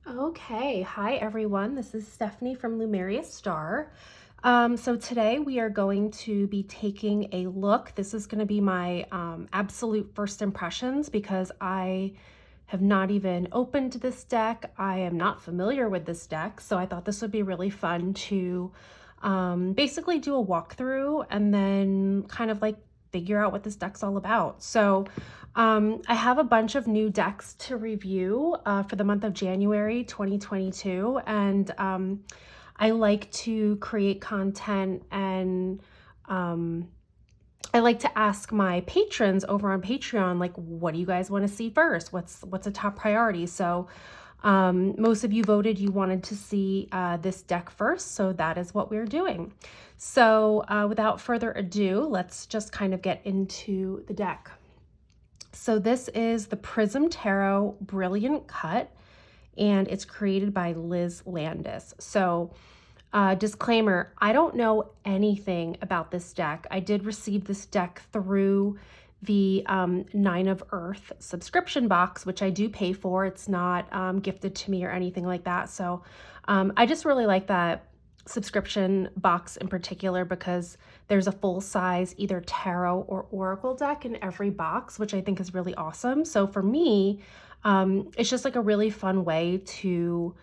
Okay, hi everyone. This is Stephanie from Lumeria Star. So today we are going to be taking a look. This is going to be my absolute first impressions because I have not even opened this deck. I am not familiar with this deck, so I thought this would be really fun to basically do a walkthrough and then kind of like figure out what this deck's all about. So I have a bunch of new decks to review for the month of January 2022, and I like to create content and I like to ask my patrons over on Patreon, like, what do you guys want to see first? What's a top priority? So most of you voted you wanted to see this deck first, so that is what we're doing. So without further ado, let's just kind of get into the deck. So this is the Prism Tarot Brilliant Cut, and it's created by Liz Landis. So disclaimer, I don't know anything about this deck. I did receive this deck through the Nine of Earth subscription box, which I do pay for. It's not gifted to me or anything like that. So I just really like that subscription box in particular because there's a full size either tarot or oracle deck in every box, which I think is really awesome. So for me, it's just like a really fun way to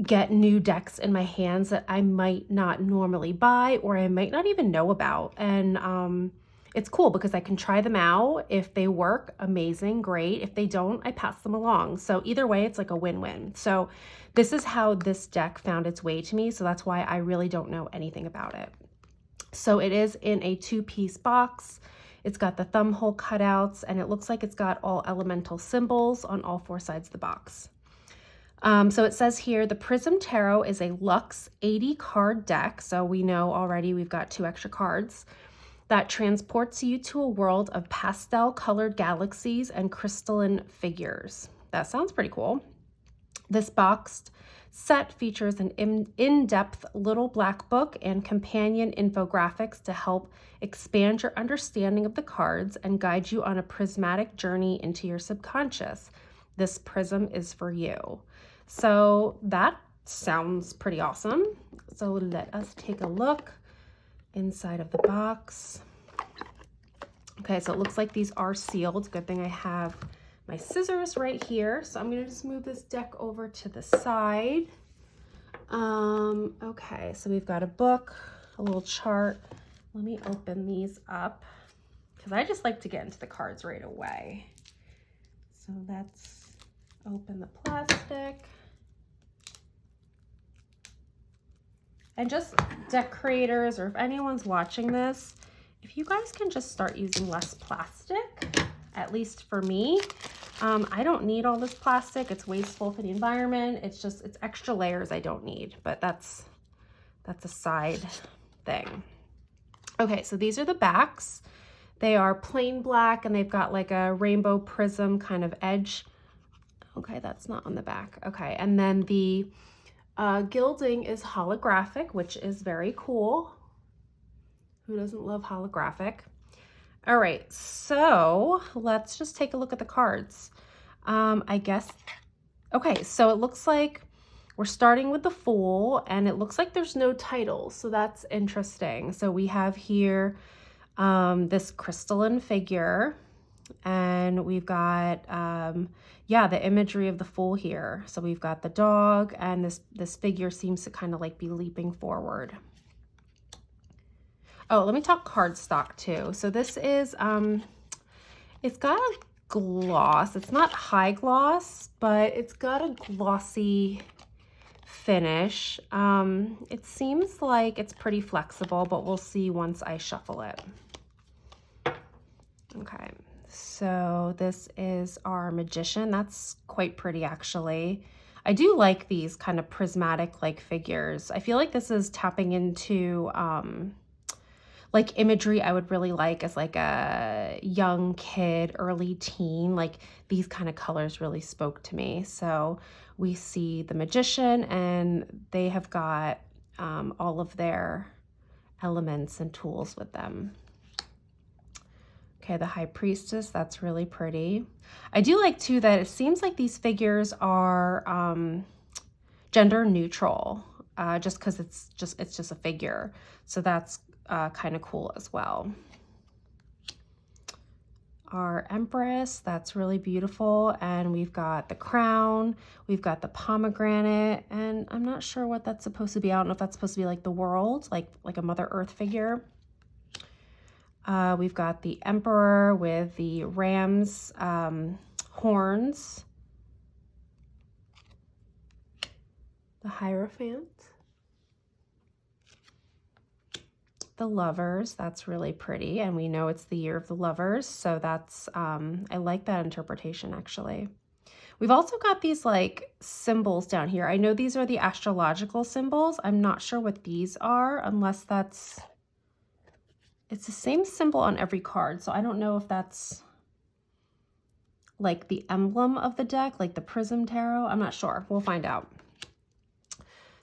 get new decks in my hands that I might not normally buy or I might not even know about. And it's cool because I can try them out. If they work, amazing, great. If they don't, I pass them along. So either way, it's like a win-win. So this is how this deck found its way to me. So that's why I really don't know anything about it. So it is in a 2-piece box. It's got the thumb hole cutouts, and it looks like it's got all elemental symbols on all 4 sides of the box. So it says here, the Prism Tarot is a Luxe 80 card deck. So we know already we've got 2 extra cards that transports you to a world of pastel colored galaxies and crystalline figures. That sounds pretty cool. This boxed set features an in-depth little black book and companion infographics to help expand your understanding of the cards and guide you on a prismatic journey into your subconscious. This prism is for you. So that sounds pretty awesome. So let us take a look inside of the box. Okay, so it looks like these are sealed. Good thing I have my scissors right here. So I'm gonna just move this deck over to the side. Okay, so we've got a book, a little chart. Let me open these up because I just like to get into the cards right away. So let's open the plastic. And just deck creators, or if anyone's watching this, if you guys can just start using less plastic, at least for me. I don't need all this plastic. It's wasteful for the environment. It's extra layers I don't need, but that's a side thing. Okay, so these are the backs. They are plain black and they've got like a rainbow prism kind of edge. Okay, that's not on the back. Okay, and then the gilding is holographic, which is very cool. Who doesn't love holographic? All right, so let's just take a look at the cards. I guess, okay, so it looks like we're starting with the Fool, and it looks like there's no title, so that's interesting. So we have here this crystalline figure, and we've got, yeah, the imagery of the Fool here. So we've got the dog, and this figure seems to kind of like be leaping forward. Oh, let me talk cardstock too. So this is, it's got a gloss. It's not high gloss, but it's got a glossy finish. It seems like it's pretty flexible, but we'll see once I shuffle it. Okay, so this is our magician. That's quite pretty, actually. I do like these kind of prismatic like figures. I feel like this is tapping into like imagery I would really like as like a young kid, early teen. Like these kind of colors really spoke to me. So we see the magician, and they have got all of their elements and tools with them. Okay, the high priestess, that's really pretty. I do like too that it seems like these figures are gender neutral, just because it's just a figure. So that's kind of cool as well. Our Empress, that's really beautiful. And we've got the crown, we've got the pomegranate, and I'm not sure what that's supposed to be. I don't know if that's supposed to be like the world, like a Mother Earth figure. We've got the Emperor with the ram's horns, the Hierophant, the Lovers, that's really pretty, and we know it's the year of the Lovers, so that's I like that interpretation actually. We've also got these like symbols down here. I know these are the astrological symbols. I'm not sure what these are, unless it's the same symbol on every card, so I don't know if that's like the emblem of the deck, like the Prism Tarot. I'm not sure. We'll find out.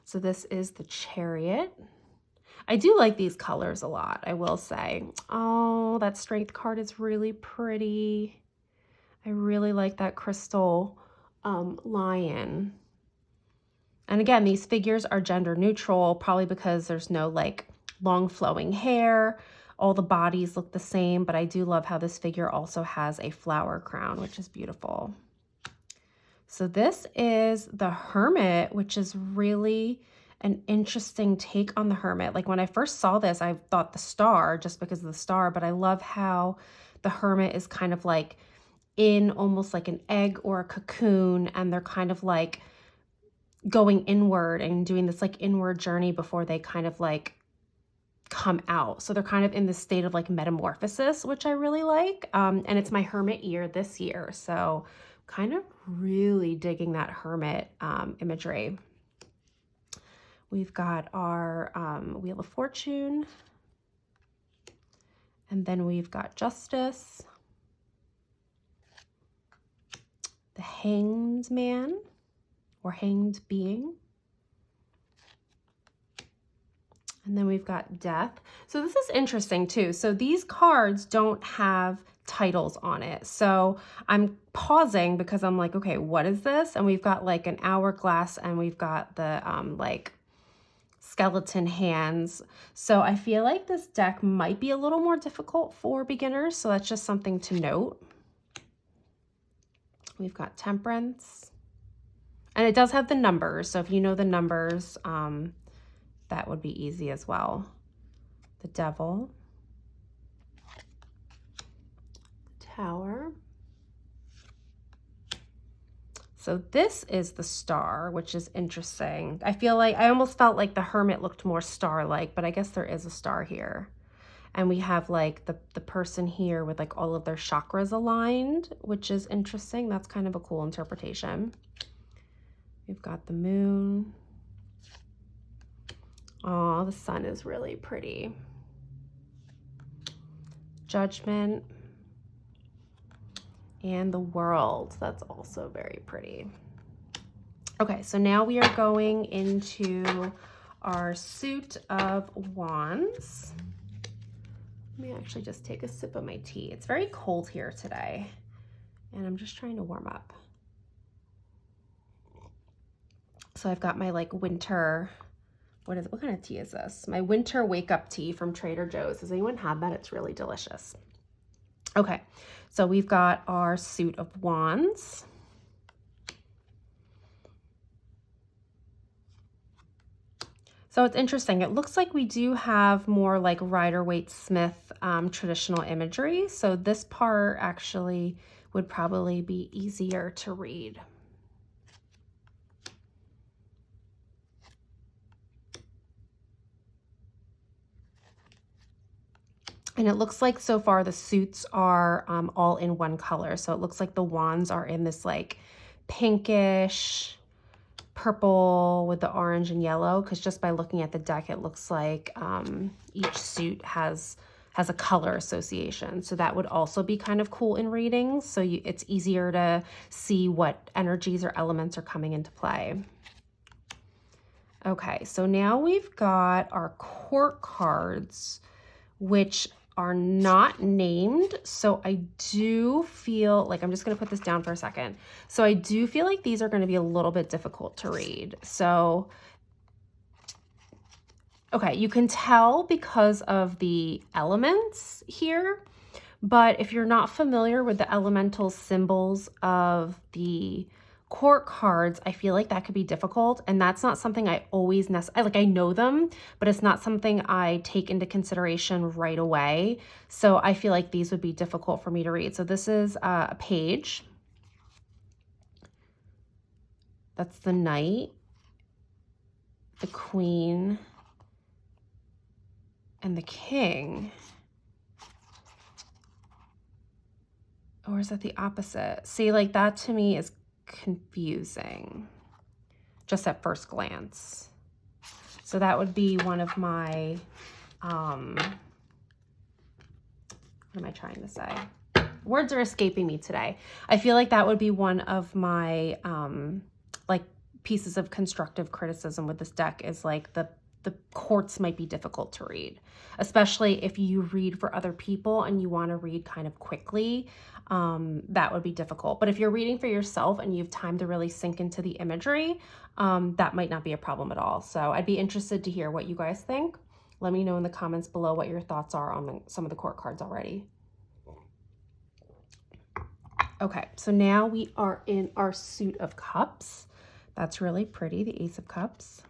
So this is the Chariot. I do like these colors a lot, I will say. Oh, that Strength card is really pretty. I really like that crystal lion. And again, these figures are gender neutral, probably because there's no like long flowing hair. All the bodies look the same, but I do love how this figure also has a flower crown, which is beautiful. So this is the Hermit, which is really an interesting take on the Hermit. Like when I first saw this, I thought the Star, just because of the star, but I love how the Hermit is kind of like in almost like an egg or a cocoon, and they're kind of like going inward and doing this like inward journey before they kind of like come out. So they're kind of in this state of like metamorphosis, which I really like. And it's my Hermit year this year, so kind of really digging that Hermit imagery. We've got our Wheel of Fortune, and then we've got Justice, the Hanged Man or Hanged Being, and then we've got Death. So this is interesting too. So these cards don't have titles on it. So I'm pausing because I'm like, okay, what is this? And we've got like an hourglass, and we've got the like skeleton hands. So I feel like this deck might be a little more difficult for beginners. So that's just something to note. We've got Temperance, and it does have the numbers. So if you know the numbers, that would be easy as well. The Devil, Tower. So this is the Star, which is interesting. I feel like I almost felt like the Hermit looked more star-like, but I guess there is a star here. And we have like the person here with like all of their chakras aligned, which is interesting. That's kind of a cool interpretation. We've got the Moon. Oh, the Sun is really pretty. Judgment. And the World, that's also very pretty. Okay, so now we are going into our suit of wands. Let me actually just take a sip of my tea. It's very cold here today, and I'm just trying to warm up. So I've got my like winter, what kind of tea is this? My winter wake up tea from Trader Joe's. Does anyone have that? It's really delicious. Okay, so we've got our suit of wands. So it's interesting. It looks like we do have more like Rider-Waite-Smith traditional imagery. So this part actually would probably be easier to read. And it looks like so far the suits are all in one color. So it looks like the wands are in this like pinkish purple with the orange and yellow, because just by looking at the deck, it looks like each suit has a color association. So that would also be kind of cool in readings. So it's easier to see what energies or elements are coming into play. Okay, so now we've got our court cards, which are not named. So I do feel like, I'm just going to put this down for a second. So I do feel like these are going to be a little bit difficult to read. So, okay, you can tell because of the elements here, but if you're not familiar with the elemental symbols of the court cards, I feel like that could be difficult, and that's not something I always like. I know them, but it's not something I take into consideration right away. So I feel like these would be difficult for me to read. So this is a page. That's the knight, the queen, and the king. Or is that the opposite? See, like that to me is confusing just at first glance. So that would be one of my, what am I trying to say? Words are escaping me today. I feel like that would be one of my, like pieces of constructive criticism with this deck is like the courts might be difficult to read, especially if you read for other people and you want to read kind of quickly. That would be difficult. But if you're reading for yourself and you have time to really sink into the imagery, that might not be a problem at all. So I'd be interested to hear what you guys think. Let me know in the comments below what your thoughts are on some of the court cards already. Okay, so now we are in our suit of cups. That's really pretty, the Ace of Cups.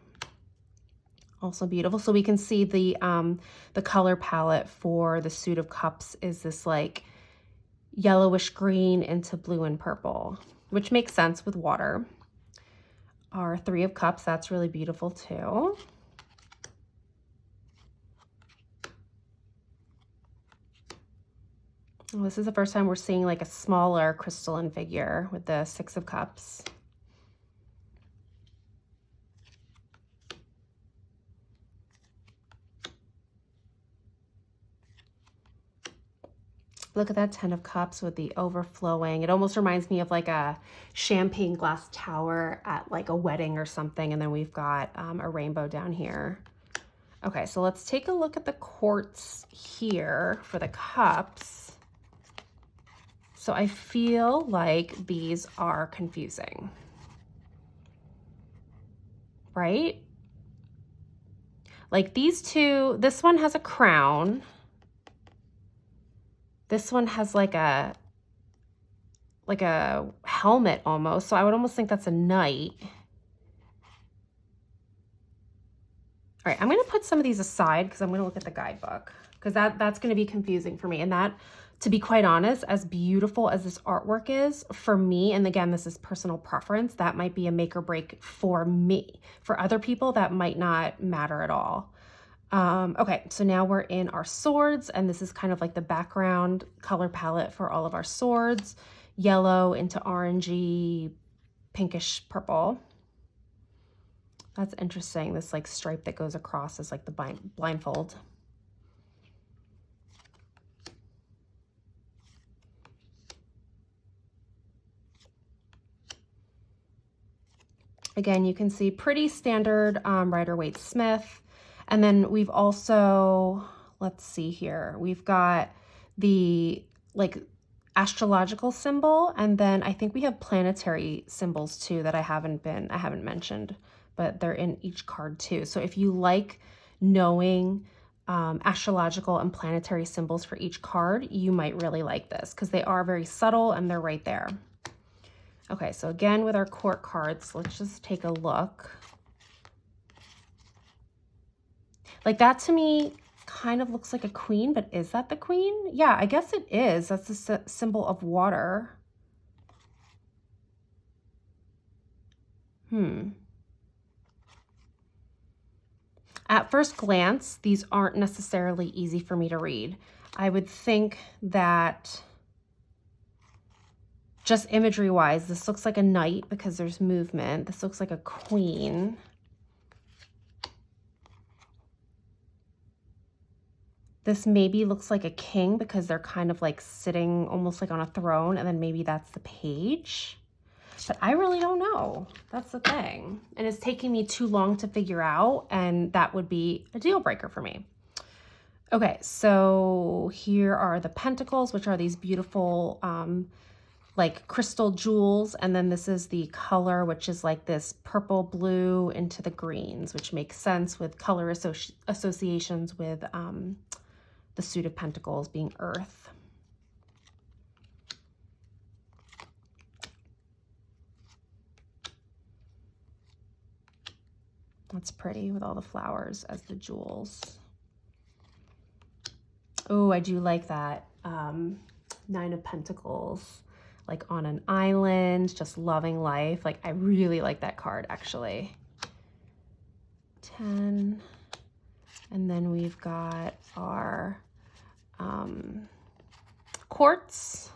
Also beautiful. So we can see the color palette for the suit of cups is this like yellowish green into blue and purple, which makes sense with water. Our Three of Cups, that's really beautiful too. Well, this is the first time we're seeing like a smaller crystalline figure with the Six of Cups. Look at that 10 of Cups with the overflowing. It almost reminds me of like a champagne glass tower at like a wedding or something. And then we've got a rainbow down here. Okay, so let's take a look at the quartz here for the cups. So I feel like these are confusing, right? Like these two, this one has a crown. This one has like a helmet almost. So I would almost think that's a knight. All right, I'm going to put some of these aside because I'm going to look at the guidebook because that's going to be confusing for me. And that, to be quite honest, as beautiful as this artwork is for me, and again, this is personal preference, that might be a make or break for me. For other people, that might not matter at all. Okay, so now we're in our swords, and this is kind of like the background color palette for all of our swords. Yellow into orangey, pinkish purple. That's interesting. This like stripe that goes across is like the blindfold. Again, you can see pretty standard Rider-Waite-Smith. And then we've also, let's see here, we've got the like astrological symbol, and then I think we have planetary symbols too that I haven't mentioned, but they're in each card too. So if you like knowing astrological and planetary symbols for each card, you might really like this because they are very subtle and they're right there. Okay, so again with our court cards, let's just take a look. Like that to me kind of looks like a queen, but is that the queen? Yeah, I guess it is. That's the symbol of water. At first glance, these aren't necessarily easy for me to read. I would think that just imagery-wise, this looks like a knight because there's movement. This looks like a queen. This maybe looks like a king because they're kind of like sitting almost like on a throne, and then maybe that's the page. But I really don't know. That's the thing. And it's taking me too long to figure out, and that would be a deal breaker for me. Okay, so here are the pentacles, which are these beautiful like crystal jewels, and then this is the color, which is like this purple blue into the greens, which makes sense with color associations with the suit of pentacles being earth. That's pretty with all the flowers as the jewels. Oh, I do like that Nine of Pentacles, like on an island, just loving life. Like I really like that card actually. 10. And then we've got our quartz.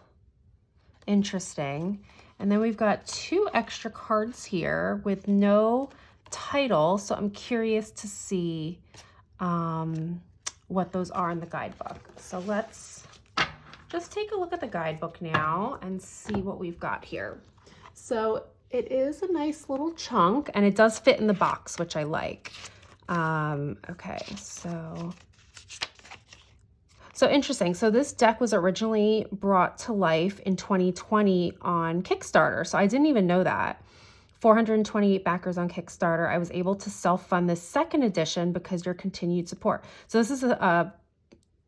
Interesting. And then we've got 2 extra cards here with no title. So I'm curious to see what those are in the guidebook. So let's just take a look at the guidebook now and see what we've got here. So it is a nice little chunk and it does fit in the box, which I like. Okay, so interesting. So this deck was originally brought to life in 2020 on Kickstarter. So I didn't even know that. 428 backers on Kickstarter. I was able to self-fund this second edition because your continued support. So this is a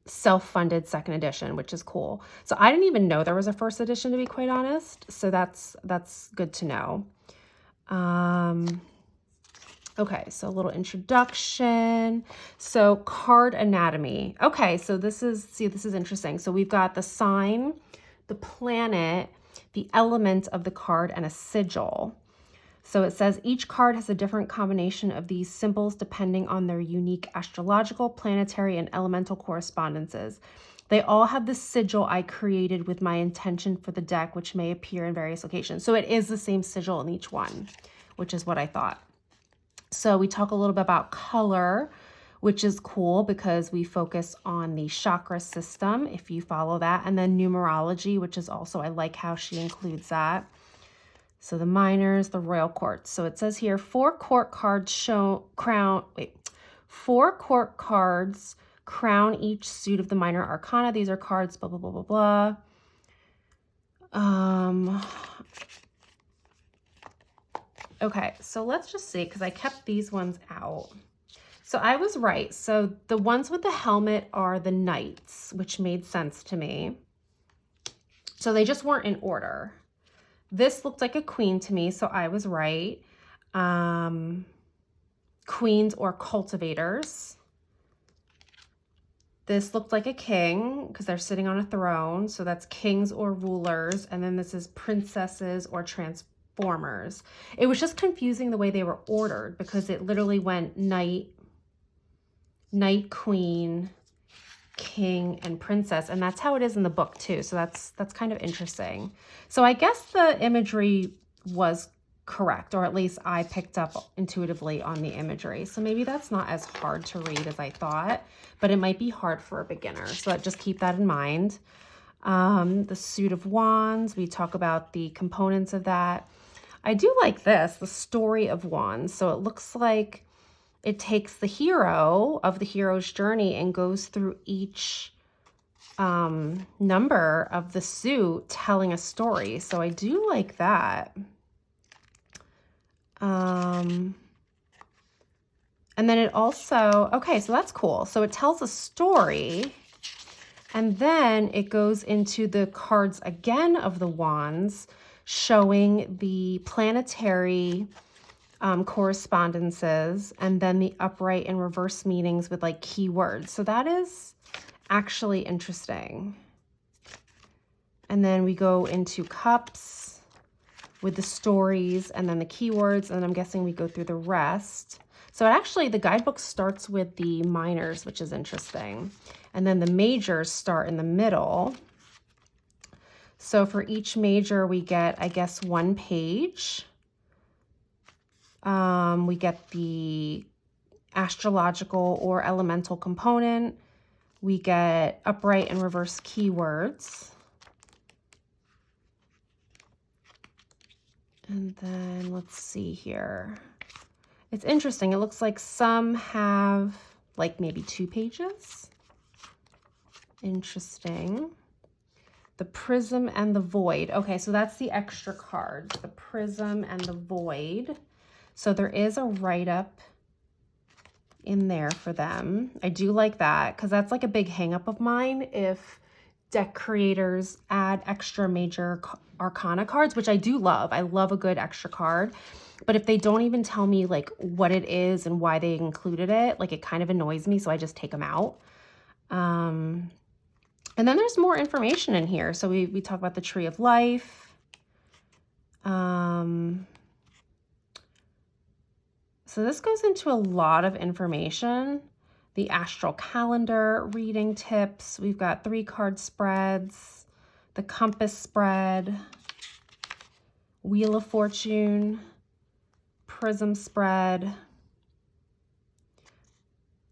self-funded second edition, which is cool. So I didn't even know there was a first edition, to be quite honest. So that's good to know. Okay, so a little introduction. So card anatomy. Okay, so this is interesting. So we've got the sign, the planet, the element of the card, and a sigil. So it says each card has a different combination of these symbols depending on their unique astrological, planetary, and elemental correspondences. They all have the sigil I created with my intention for the deck, which may appear in various locations. So it is the same sigil in each one, which is what I thought. So we talk a little bit about color, which is cool because we focus on the chakra system, if you follow that, and then numerology, which is also, I like how she includes that. So the minors, the royal courts. So it says here, 4 court cards crown each suit of the minor arcana. These are cards, blah, blah, blah, blah, blah. Okay, so let's just see, because I kept these ones out. So I was right. So the ones with the helmet are the knights, which made sense to me. So they just weren't in order. This looked like a queen to me, so I was right. Queens or cultivators. This looked like a king because they're sitting on a throne, so that's kings or rulers. And then this is princesses or transformers. It was just confusing the way they were ordered because it literally went knight, queen, king, and princess, and that's how it is in the book too. So that's kind of interesting. So I guess the imagery was correct, or at least I picked up intuitively on the imagery. So maybe that's not as hard to read as I thought, but it might be hard for a beginner. So just keep that in mind. The suit of wands, we talk about the components of that. I do like this, the story of wands. So it looks like it takes the hero of the hero's journey and goes through each number of the suit telling a story. So I do like that. And then it also, okay, so that's cool. So it tells a story and then it goes into the cards again of the wands, showing the planetary correspondences and then the upright and reverse meanings with like keywords. So that is actually interesting. And then we go into cups with the stories and then the keywords, and I'm guessing we go through the rest. So actually the guidebook starts with the minors, which is interesting. And then the majors start in the middle. So for each major we get, I guess, 1 page. We get the astrological or elemental component. We get upright and reverse keywords. And then let's see here. It's interesting. It looks like some have like maybe 2 pages. Interesting. The Prism and the Void. Okay, so that's the extra cards. The Prism and the Void. So there is a write-up in there for them. I do like that because that's like a big hang-up of mine if deck creators add extra major arcana cards, which I do love. I love a good extra card. But if they don't even tell me like what it is and why they included it, like it kind of annoys me, so I just take them out. And then there's more information in here. So we talk about the Tree of Life. So this goes into a lot of information. The astral calendar, reading tips. We've got 3-card spreads, the compass spread, Wheel of Fortune, Prism spread,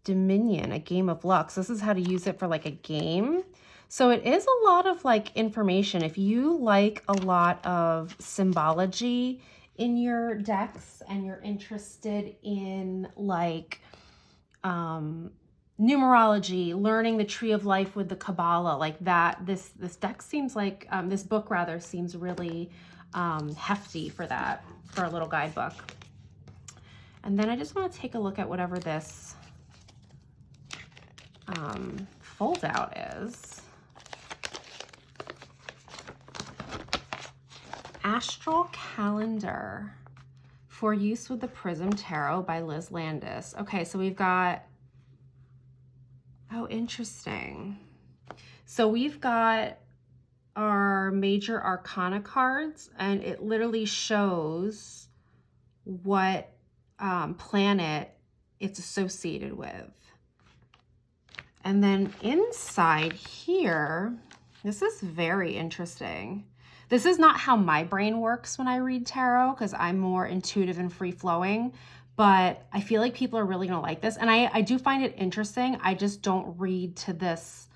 Dominion, a game of luck. So this is how to use it for like a game. So it is a lot of like information. If you like a lot of symbology in your decks and you're interested in like numerology, learning the Tree of Life with the Kabbalah, like that, this deck seems like, this book rather seems really hefty for that, for a little guidebook. And then I just want to take a look at whatever this fold out is. Astral Calendar for use with the Prism Tarot by Liz Landis. Okay, so we've got, oh, interesting. So we've got our major arcana cards, and it literally shows what planet it's associated with. And then inside here, this is very interesting. This is not how my brain works when I read tarot because I'm more intuitive and free-flowing, but I feel like people are really going to like this. And I do find it interesting. I just don't read to this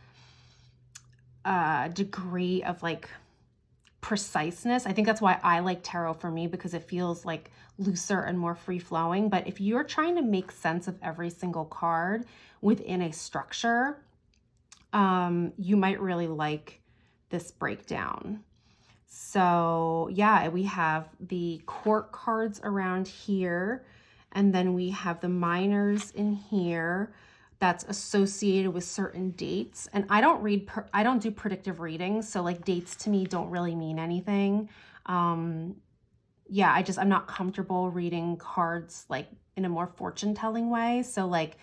degree of like preciseness. I think that's why I like tarot for me, because it feels like looser and more free-flowing. But if you're trying to make sense of every single card within a structure, you might really like this breakdown. So yeah, we have the court cards around here, and then we have the minors in here that's associated with certain dates. And I don't do predictive readings, so like dates to me don't really mean anything. Yeah, I'm not comfortable reading cards like in a more fortune-telling way. So like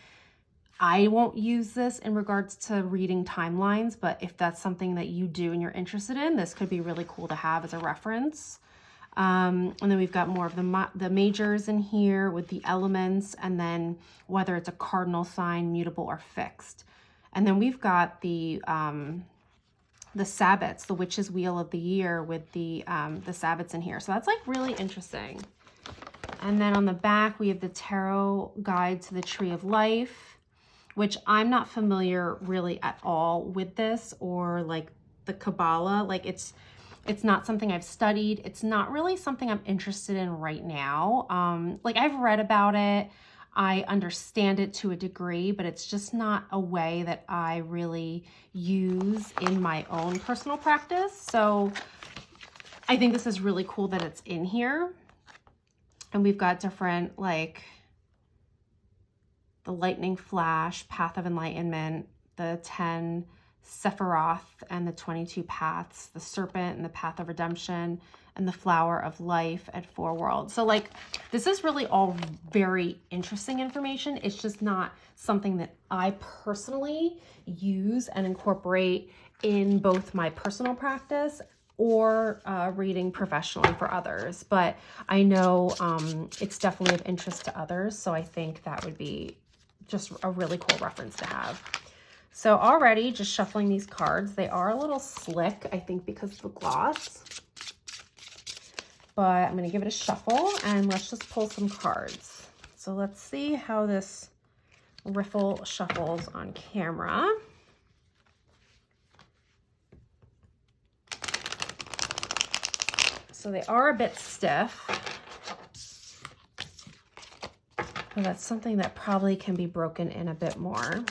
I won't use this in regards to reading timelines, but if that's something that you do and you're interested in, this could be really cool to have as a reference. And then we've got more of the majors in here with the elements, and then whether it's a cardinal sign, mutable, or fixed. And then we've got the Sabbats, the Witch's Wheel of the Year with the Sabbats in here. So that's like really interesting. And then on the back, we have the Tarot Guide to the Tree of Life, which I'm not familiar really at all with this, or like the Kabbalah. Like it's not something I've studied. It's not really something I'm interested in right now. Like I've read about it. I understand it to a degree, but it's just not a way that I really use in my own personal practice. So I think this is really cool that it's in here. And we've got different like the lightning flash, path of enlightenment, the 10 Sephiroth and the 22 paths, the serpent and the path of redemption, and the flower of life at 4 worlds. So like, this is really all very interesting information. It's just not something that I personally use and incorporate in both my personal practice or reading professionally for others. But I know it's definitely of interest to others. So I think that would be just a really cool reference to have. So already just shuffling these cards, they are a little slick, I think because of the gloss, but I'm going to give it a shuffle and let's just pull some cards. So let's see how this riffle shuffles on camera. So they are a bit stiff. But that's something that probably can be broken in a bit more.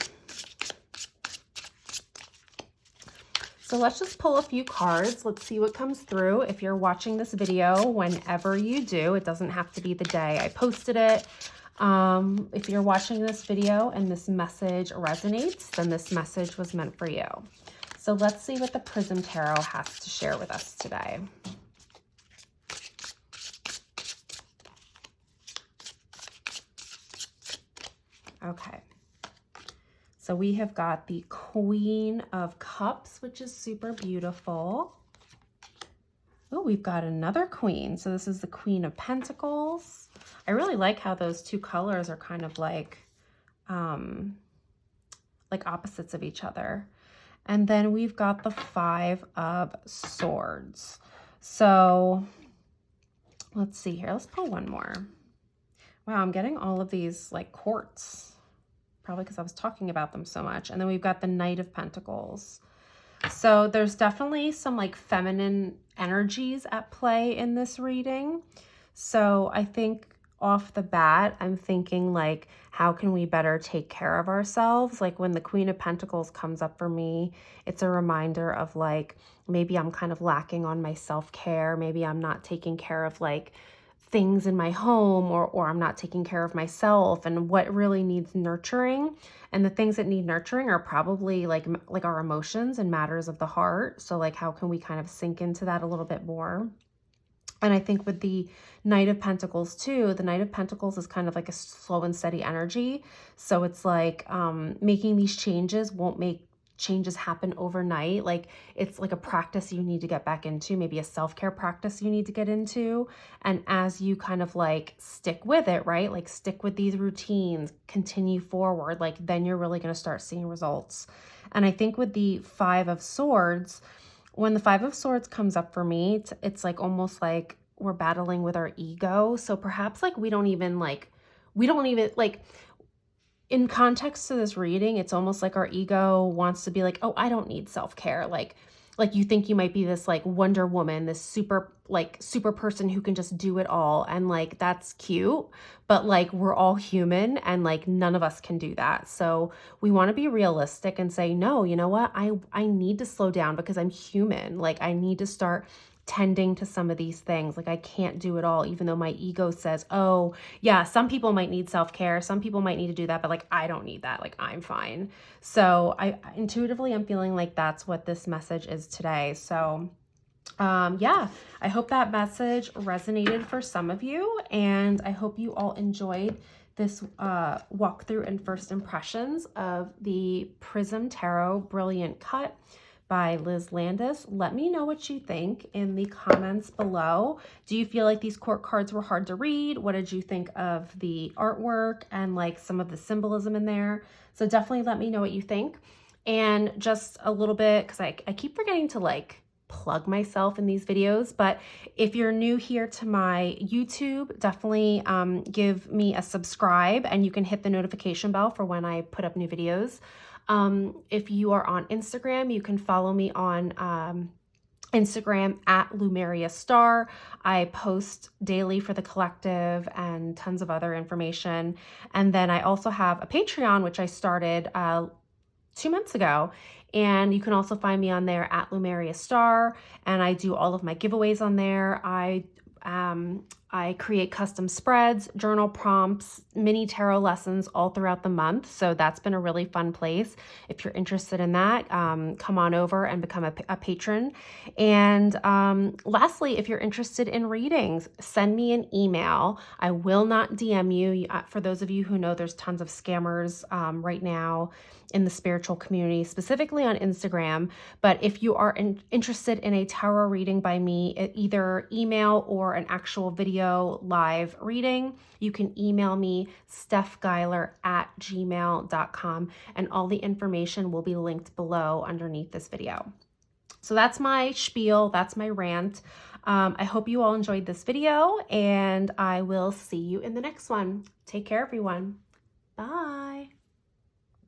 So let's just pull a few cards. Let's see what comes through. If you're watching this video, whenever you do, it doesn't have to be the day I posted it. If you're watching this video and this message resonates, then this message was meant for you. So let's see what the Prism Tarot has to share with us today. Okay. So we have got the Queen of Cups, which is super beautiful. Oh, we've got another queen. So this is the Queen of Pentacles. I really like how those two colors are kind of like opposites of each other. And then we've got the Five of Swords. So let's see here. Let's pull one more. Wow, I'm getting all of these like quartz, probably because I was talking about them so much. And then we've got the Knight of Pentacles. So there's definitely some like feminine energies at play in this reading. So I think off the bat, I'm thinking like, how can we better take care of ourselves? Like when the Queen of Pentacles comes up for me, it's a reminder of like, maybe I'm kind of lacking on my self-care. Maybe I'm not taking care of like things in my home, or I'm not taking care of myself, and what really needs nurturing. And the things that need nurturing are probably like our emotions and matters of the heart. So like, how can we kind of sink into that a little bit more? And I think with the Knight of Pentacles too, the Knight of Pentacles is kind of like a slow and steady energy. So it's like making these changes won't make changes happen overnight. Like it's like a practice you need to get back into, maybe a self-care practice you need to get into. And as you kind of like stick with it, right? Like stick with these routines, continue forward, like then you're really going to start seeing results. And I think with the Five of Swords, when the Five of Swords comes up for me, it's like almost like we're battling with our ego. So perhaps like we don't even like in context to this reading, it's almost like our ego wants to be like, oh, I don't need self-care. Like you think you might be this like Wonder Woman, this super person who can just do it all. And like, that's cute, but like, we're all human and like, none of us can do that. So we want to be realistic and say, no, you know what? I need to slow down because I'm human. Like I need to start tending to some of these things. Like I can't do it all, even though my ego says, oh yeah, some people might need self-care, some people might need to do that, but like I don't need that, like I'm fine. So I intuitively I'm feeling like that's what this message is today. So yeah, I hope that message resonated for some of you, and I hope you all enjoyed this walkthrough and first impressions of the Prism Tarot Brilliant Cut by Liz Landis. Let me know what you think in the comments below. Do you feel like these court cards were hard to read? What did you think of the artwork and like some of the symbolism in there? So definitely let me know what you think. And just a little bit, because I keep forgetting to like plug myself in these videos, but if you're new here to my YouTube, definitely give me a subscribe, and you can hit the notification bell for when I put up new videos. If you are on Instagram, you can follow me on Instagram at Lumeria Star. I post daily for the collective and tons of other information. And then I also have a Patreon, which I started 2 months ago. And you can also find me on there at Lumeria Star. And I do all of my giveaways on there. I create custom spreads, journal prompts, mini tarot lessons all throughout the month. So that's been a really fun place. If you're interested in that, come on over and become a patron. And lastly, if you're interested in readings, send me an email. I will not DM you. For those of you who know, there's tons of scammers right now in the spiritual community, specifically on Instagram. But if you are interested in a tarot reading by me, either email or an actual video live reading, you can email me stephgeiler@gmail.com, and all the information will be linked below underneath this video. So that's my spiel, that's my rant. I hope you all enjoyed this video, and I will see you in the next one. Take care, everyone. Bye.